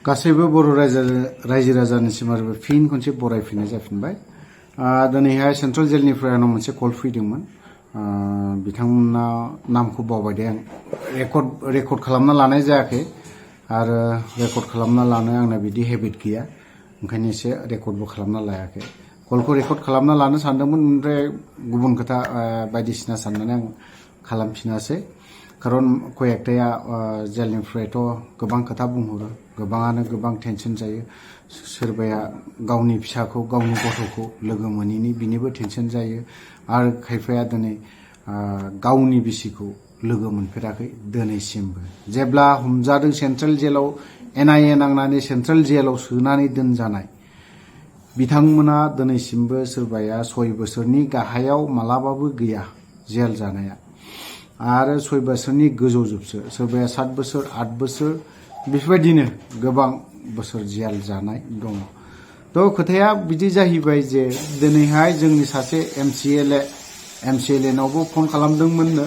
गासैबो बर' रायजो राजानिसिम आरो फिन खनसे बरायफिननाय जाफिनबाय। दिनैहाय सेन्ट्रेल जेलनिफ्राय आंनाव मोनसे कल फैदोंमोन। बिथांमोना नामखौ बावबाय दे आं रेकर्ड खालामना लानाय जायाखै आरो रेकर्ड खालामना लानो आंना बिदि हेबिट गैया, ओंखायनो एसे रेकर्डबो खालामना लायाखै। कलखौ रेकर्ड खालामना लानो सानदोंमोन, ओमफ्राय गुबुन खोथा बायदिसिना साननानै आं खालामफिनासै। खारन कयेकटाया जेलनिफ्रायथ' गोबां खोथा बुंहरो, गोबाङानो गोबां टेनसन जायो। सोरबाया गावनि फिसाखौ गावनि गथ'खौ लोगो मोनैनि बिनिबो टेनसन जायो, आरो खायफाया दिनै गावनि बिसिखौ लोगो मोनफेराखै दिनैसिमबो। जेब्ला हमजादों सेन्ट्रेल जेलाव NIA नांनानै सेन्ट्रेल जेलाव सोनानै दोनजानाय बिथांमोना दिनैसिमबो सोरबाया 6 बोसोरनि गाहायाव मालाबाबो गैया जेल जानाया, आरो 6 बोसोरनि गोजौजोबसो, सोरबाया 7 बोसोर 8 बोसोर बेफोरबायदिनो गोबां बोसोर जेल जानाय दङ। थ' खोथाया बिदि जाहैबाय जे दिनैहाय जोंनि सासे MCLA नावबो फन खालामदोंमोननो।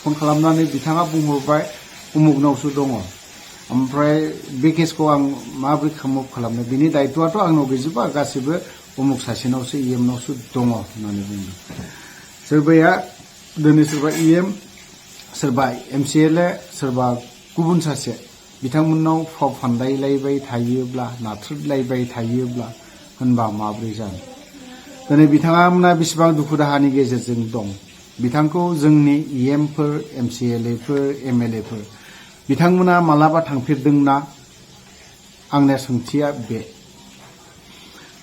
फन खालामनानै बिथाङा बुंहरबाय उमुगनावसो दङ, ओमफ्राय बे केसखौ आं माबोरै मुभ खालामनो, बिनि दायित्वआथ' आंनाव गैजोबा, गासिबो उमुग सासेनावसो EMनावसो दङ होननानै बुंदों। सोरबाया दिनै सोरबा EM, सोरबा MCLA, सोरबा गुबुन सासे बिथांमोननाव फाव फान्दायलायबाय थायोब्ला, नाथ्रोदलायबाय थायोब्ला होनबा माब्रै जानो? दिनै बिथांमोना बेसेबां दुखु दाहानि गेजेरजों दं। बिथांखौ जोंनि EMफोर, MCLAफोर, MLAफोर बिथांमोना मालाबा थांफेरदोंना? आंनि सोंथिया बे।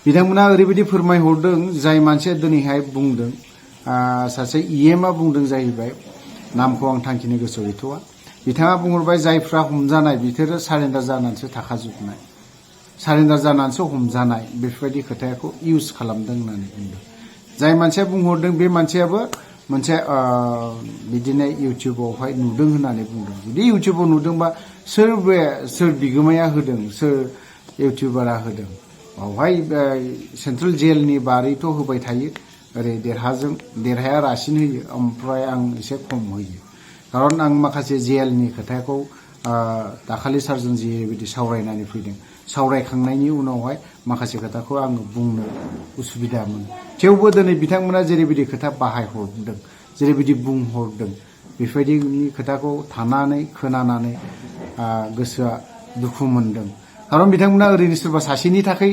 बिथांमोना ओरैबायदि फोरमायहरदों, जाय मानसिया दिनैहाय बुंदों, सासे EMआ बुंदों जाहैबाय, नामखौ आं थांखिनो गोसोआव गैथ'वा। बिथाङा बुंहरबाय जायफ्रा हमजानाय बिसोरो सारेन्डार जानानैसो थाखाजोबनाय, सारेन्डार जानानैसो हमजानाय, बेफोरबायदि खोथाखौ इउज खालामदों होननानै बुंदों। जाय मानसिया बुंहरदों बे मानसियाबो मोनसे बिदिनो इउटुबावहाय नुदों होननानै बुंदों। जुदि इउटुबाव नुदोंबा सोर बिगोमाया होदों, सोर इउटुबारा होदों? बावहाय सेन्ट्रेल जेलनि बारैथ' होबाय थायो, ओरै देरहाया रासिन होयो, ओमफ्राय आं एसे खम होयो। खारन आं माखासे जेलनि खोथाखौ दाखालि सारजों जेरैबायदि सावरायनानै फैदों, सावरायखांनायनि उनावहाय माखासे खोथाखौ आङो बुंनो उसुबिदामोन। थेवबो दिनै बिथांमोना जेरैबायदि खोथा बाहायहरदों, जेरैबायदि बुंहरदों, बेफोरबायदिनि खोथाखौ थानानै खोनानानै गोसोआ दुखु मोनदों। खारन बिथांमोना ओरैनो सोरबा सासेनि थाखाय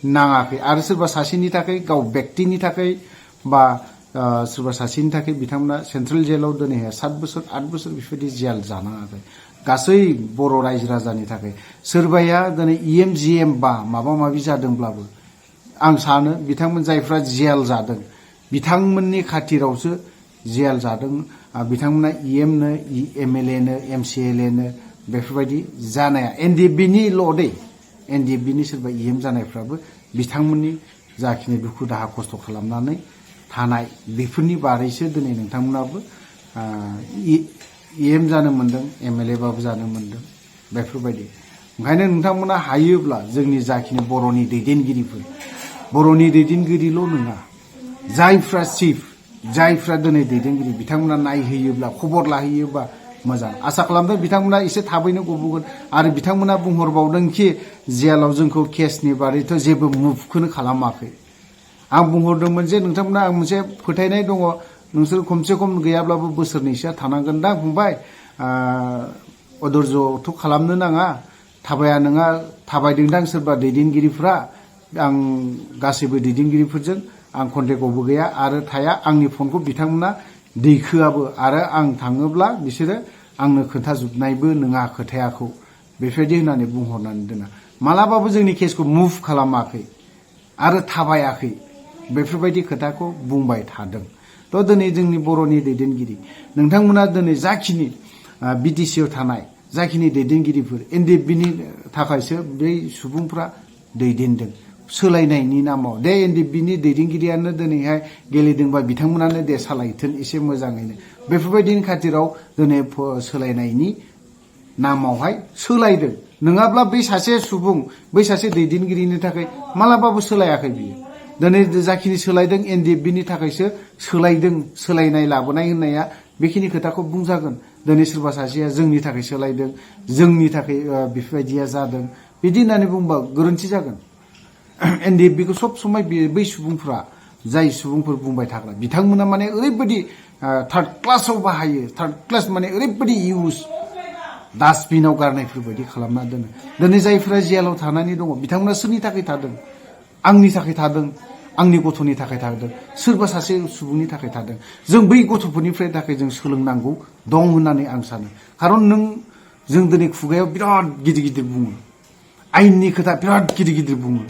नाङाखै, आरो सोरबा सासेनि थाखाय गाव व्यक्तिनि थाखाय बा सोरबा सासेनि थाखाय बिथांमोना सेन्ट्रेल जेलाव दिनैहाय 7 बोसोर 8 बोसोर बेफोरबायदि जेल जानाङाखै। गासै बर' रायजो राजानि थाखाय सोरबाया दिनै EM GM बा माबा माबि जादोंब्लाबो आं सानो बिथांमोन जायफ्रा जेल जादों बिथांमोननि खाथिरावसो जेल जादों। बिथांमोना EMनो, MLAनो, MCLAनो बेफोरबायदि जानाया NDFBनि दै, NDFBनि सोरबा EM जानायफ्राबो बिथांमोननि जाखिनि दुखु दाहा खस्थ' खालामनानै थानाय बेफोरनि बारैसो दिनै नोंथांमोनाबो EM जानो मोन्दों, MLA बाबो जानो मोन्दों, बेफोरबायदि। ओंखायनो नोंथांमोना हायोब्ला जोंनि जाखिनि बर'नि दैदेनगिरिल' नङा, जायफ्रा चिफ, जायफ्रा दिनै दैदेनगिरि बिथांमोना नायहैयोब्ला, खबर लाहैयोबा मोजां। आसा खालामदों बिथांमोना एसे थाबैनो गबोगोन। आरो बिथांमोना बुंहरबावदोंखि जेलाव जोंखौ केसनि बारैथ' जेबो मुभखौनो खालामाखै। आं बुंहरदोंमोन जे नोंथांमोना आं मोनसे फोथायनाय दङ, नोंसोर खमसे खम गैयाब्लाबो बोसोरनैसोआ थानांगोनदां फंबाय, अधर्जथ' खालामनो नाङा, थाबायदोंदां सोरबा दैदेनगिरिफ्रा। आं गासैबो दैदेनगिरिफोरजों आं कन्टेक्टआवबो गैया आरो थाया, आंनि फनखौ बिथांमोना दैखोआबो, आरो आं थाङोब्ला बिसोरो आंनो खोन्थाजोबनायबो नङा खोथायाखौ, बेफोरबायदि होननानै बुंहरनानै दोना। मालाबाबो जोंनि केसखौ मुभ खालामाखै आरो थाबायाखै, बेफोरबायदि खोथाखौ बुंबाय थादों। थ' दिनै जोंनि बर'नि दैदेनगिरि नोंथांमोना दिनै जाखिनि BTCआव थानाय जाखिनि दैदेनगिरिफोर NDFBनि थाखायसो बै सुबुंफ्रा दैदेनदों सोलायनायनि नामाव। दे NDFBनि दैदेनगिरियानो दिनैहाय गेलेदोंबा बिथांमोनानो दे सालायथोन एसे मोजाङैनो, बेफोरबायदिनि खाथिराव दिनै सोलायनायनि नामावहाय सोलायदों। नङाब्ला बै सासे सुबुं, बै सासे दैदेनगिरिनि थाखाय मालाबाबो सोलायाखै बियो। दिनै जाखिनि सोलायदों NDFBनि थाखायसो सोलायदों, सोलायनाय लाबोनाय होननाया बेखिनि खोथाखौ बुंजागोन। दिनै सोरबा सासेया जोंनि थाखाय सोलायदों जोंनि थाखाय बेफोरबायदिया जादों बिदि होननानै बुंबा गोरोन्थि जागोन एनडिएफबिखौ सब समय बै सुबुंफोरा जाय सुबुंफोर बुंबाय थाग्रा बिथांमोना माने ओरैबायदि थार्ड क्लासाव बाहायो थार्ड क्लास माने ओरैबायदि इउज डास्टबिनाव गारनायफोर बायदि खालामना दोनो दिनै जायफोरा जेलाव थानानै दङ बिथांमोना सोरनि थाखाय थादों आंनि थाखाय थादों आंनि गथ'नि थाखाय थादों सोरबा सासे सुबुंनि थाखाय थादों जों बै गथ'फोरनिफ्राय थाखाय जों सोलोंनांगौ दं होननानै आं सानो खारन जों दिनै खुगायाव बिराद गिदिर गिदिर बुङो आयेननि खोथा बिराद गिदिर गिदिर बुङो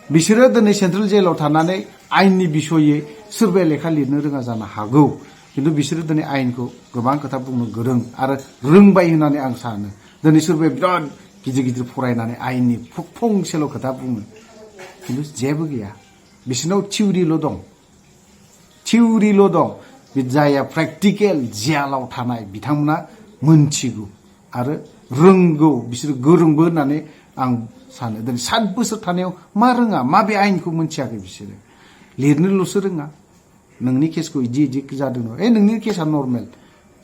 बिसोरो दिनै सेन्ट्रेल जेलाव थानानै आयेननि बिसयै सोरबाया लेखा लिरनो रोङा जानो हागौ खिन्थु बिसोरो दिनै आयेनखौ गोबां खोथा बुंनो गोरों आरो रोंबाय होननानै आं सानो दिनै सोरबाया बिराद गिदिर गिदिर फरायनानै आयेननि फंसेल' खोथा बुङो खिन्थु जेबो गैया बिसोरनाव थिउरिल' दं जायहा प्रेक्टिकेल जेलाव थानाय बिथांमोना मोनथिगौ आरो रोंगौ बिसोर गोरोंबो होननानै आं सानो दिनै 7 बोसोर थानायाव मा रोङा माबे आयेनखौ मोनथियाखै बिसोरो लिरनोल'सो रोङा नोंनि केसखौ इदि जादों नोंनि केसा नर्मेल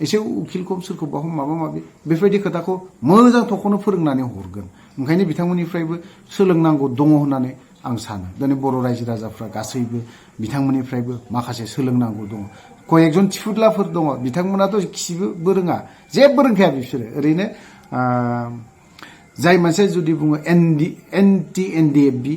एसे उकिलखौ सोरखौबा माबा माबि बेफोरबायदि खोथाखौ मोजां थख'नो फोरोंनानै हरगोन ओंखायनो बिथांमोननिफ्रायबो सोलोंनांगौ दङ होननानै आं सानो दिनै बर' रायजो राजाफ्रा गासैबो बिथांमोननिफ्रायबो माखासे सोलोंनांगौ दङ कयेकजन थिफुदलाफोर दङ बिथांमोनाथ' खिबो रोङा जेबो रोंखाया बिसोरो ओरैनो जाय मानसिया जुदि बुङो एन्टि एनडिएफबि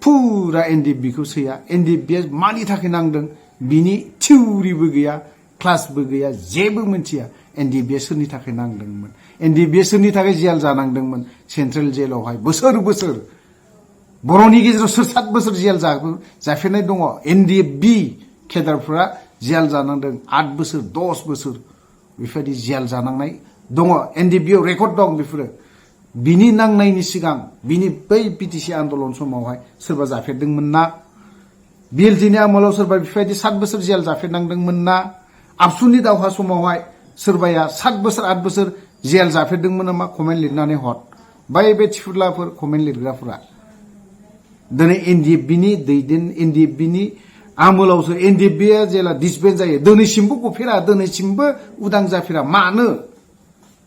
फुरा एनडिएफबिखौ सैया एनडिएफबिया मानि थाखाय नांदों बिनि थिउरिबो गैया क्लासबो गैया जेबो मोनथिया एनडिएफबिया सोरनि थाखाय नांदोंमोन एनडिएफबिया सोरनि थाखाय जेल जानांदोंमोन सेन्ट्रेल जेलावहाय बोसोर बर'नि गेजेराव 7 बोसोर जेल जाफेरनाय दङ एनडिएफबि केडारफोरा जेल जानांदों 8 बोसोर 10 बोसोर बेफोरबायदि जेल जानांनाय दङ एनडिएफबियाव रेकर्ड दं बेफोरो बिनि नांनायनि सिगां बिनि बै पिटिसि आन्दलन समावहाय सोरबा जाफेरदोंमोन ना बिएलटिनि आमोलाव सोरबा बेफोरबायदि 7 बोसोर जेल जाफेरनांदोंमोन ना आबसुनि दावहा समावहाय सोरबाया 7 बोसोर 8 बोसोर जेल जाफेरदोंमोन नामा कमेन्ट लिरनानै हर बे थिफुदलाफोर कमेन्ट लिरग्राफोरा दिनै एनडिएफबिनि आमोलावसो एनडिएफबिया जेला डिसबेन्ड जायो दिनैसिमबो गफेरा दिनैसिमबो उदां जाफेरा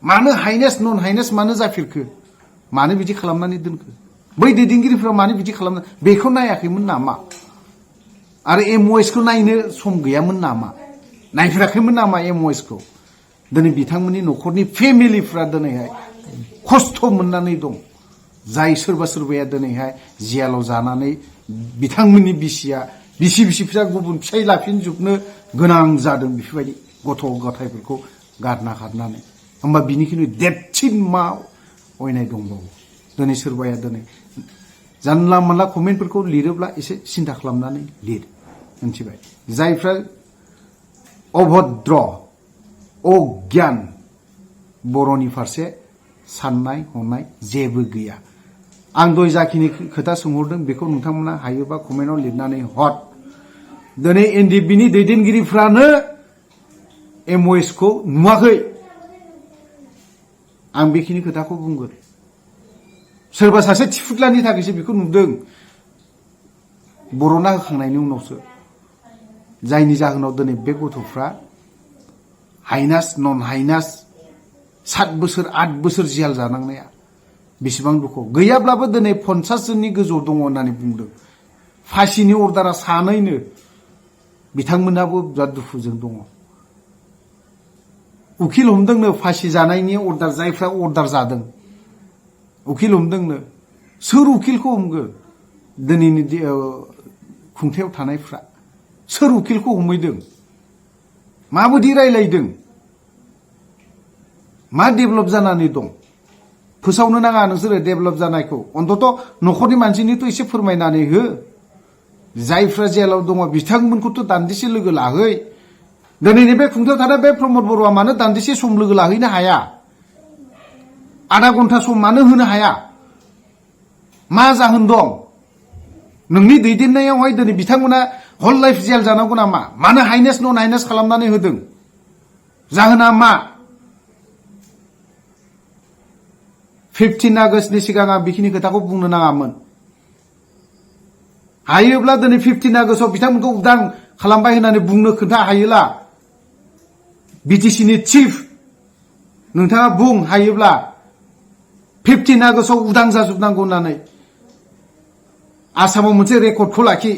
मानो हाइनेस नन हाइनेस मानो जाफेरखो मानो बिदि खालामनानै दोनखो बै दैदेनगिरिफ्रा मानो बिदि खालामनो बेखौ नायाखैमोन नामा आरो एमअएसखौ नायनो सम गैयामोन नामा नायफेराखैमोन नामा एमअएसखौ दिनै बिथांमोननि न'खरनि फेमिलिफ्रा दिनैहाय खस्थ' मोननानै दं जाय सोरबाया दिनैहाय जेलाव जानानै बिथांमोननि बिसि-फिसा गुबुन फिसाय लाफिनजोबनो गोनां जादों बेफोरबायदि गथ' गथायफोरखौ गारना खारनानै होमबा बिनिखिनि देरसिन मा अयनाय दंबावो दिनै सोरबाया दिनै जानला मोनला कमेन्टफोरखौ लिरोब्ला एसे सिन्था खालामनानै लिर मिथिबाय जायफ्रा अभद्र अज्ञान बर'नि फारसे साननाय हनाय जेबो गैया आं दय जाखिनि खोथा सोंहरदों बेखौ नोंथांमोना हायोबा कमेन्टआव लिरनानै हर दिनै एनडिएफबिनि दैदेनगिरिफ्रानो एमअएसखौ नुवाखै आं बेखिनि खोथाखौ बुंगोन सोरबा सासे थिफुदलानि थाखायसो बेखौ नुदों बर'ना होखांनायनि उनावसो जायनि जाहोनाव दिनै बे गथ'फ्रा हाइनास नन हाइनास 7 बोसोर 8 बोसोर जेल जानांनाया बेसेबां दुखु गैयाब्लाबो दिनै 50 जननि गोजौ दङ होननानै बुंदों फासिनि अर्डारा सानैनो बिथांमोनाबो बिराद दुखुजों दङ उकिल हमदोंनो फासि जानायनि अर्डार जायफ्रा अर्डार जादों उकिल हमदोंनो सोर उकिलखौ हमगोन दिनैनि खुंथायाव थानायफ्रा सोर उकिलखौ हमहैदों माबायदि रायलायदों मा डेभेलप जानानै दं फोसावनो नाङा नोंसोरो डेभेलप जानायखौ अन्तत न'खरनि मानसिनिथ' एसे फोरमायनानै हो जायफ्रा जेलाव दङ बिथांमोनखौथ' दान्दिसे लोगो लाहै दिनैनि बे खुंथायाव थानाय बे प्रमद बर'आ मानो दान्दिसे सम लोगो लाहैनो हाया आधा घन्टा सम मानो होनो हाया मा जाहोन दं नोंनि दैदेननायावहाय दिनै बिथांमोना हल लाइफ जेल जानांगौ नामा मानो हाइनेस नन हाइनेस खालामनानै होदों जाहोना मा 15 आगस्टनि सिगां आं बेखिनि खोथाखौ बुंनो नाङामोन हायोब्ला दिनै 15 आगस्टआव बिथांमोनखौ उदां खालामबाय होननानै बुंनो खोन्था हायोला बिटिसिनि चिफ नोंथाङा बुं हायोब्ला 15 आगस्टआव उदां जाजोबनांगौ होननानै आसामाव मोनसे रेकर्डखौ लाखि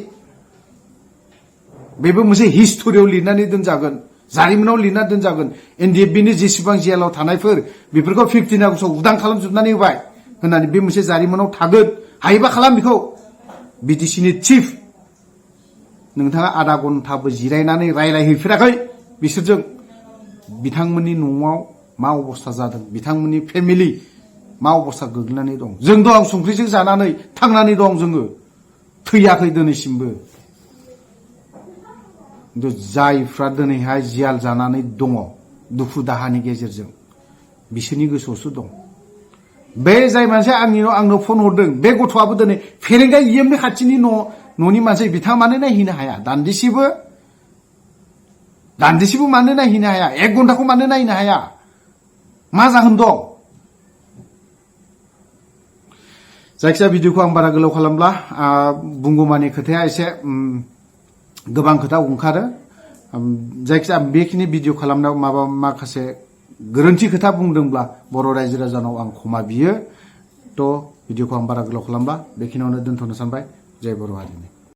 बेबो मोनसे हिस्टरियाव लिरनानै दोनजागोन जारिमिनाव लिरना दोनजागोन एनडिएफबिनि जेसेबां जेलाव थानायफोर बेफोरखौ 15 आगस्टआव उदां खालामजोबनानै होबाय होननानै बे मोनसे जारिमिनाव थागोन हायोबा खालाम बेखौ बिटिसिनि चिफ नोंथाङा आधा घन्टाबो जिरायनानै रायलायहैफेराखै बिसोरजों बिथांमोननि न'आव मा अबस्था जादों बिथांमोननि फेमिलि मा अबस्था गोग्लैनानै दं जों दं संख्रिजों जानानै थांनानै दं जोङो थैयाखै दिनैसिमबो खिन्थु जायफ्रा दिनैहाय जियाल जानानै दङ दुखु दाहानि गेजेरजों बिसोरनि गोसोआवसो दं बे जाय मानसिया आंनो फन हरदों बे गथ'आबो दिनै फेरेंगा इएमनि खाथिनि न'नि मानसि बिथाङा मानो नायहैनो हाया दान्दिसेबो मानो नायहैनो हाया 1 घन्टाखौ मानो नायनो हाया मा जाहोन दं जायखिया भिडिअखौ आं बारा गोलाव खालामला बुंगौमानि खोथाया एसे गोबां खोथा ओंखारो जायखिया बेखिनि भिडिअ खालामनायाव माखासे गोरोन्थि खोथा बुंदोंब्ला बर' रायजो राजानाव आं क्षमा बियो थ' भिडिअखौ आं बारा गोलाव खालामला बेखिनियावनो दोनथ'नो सानबाय जय बर' हारिनि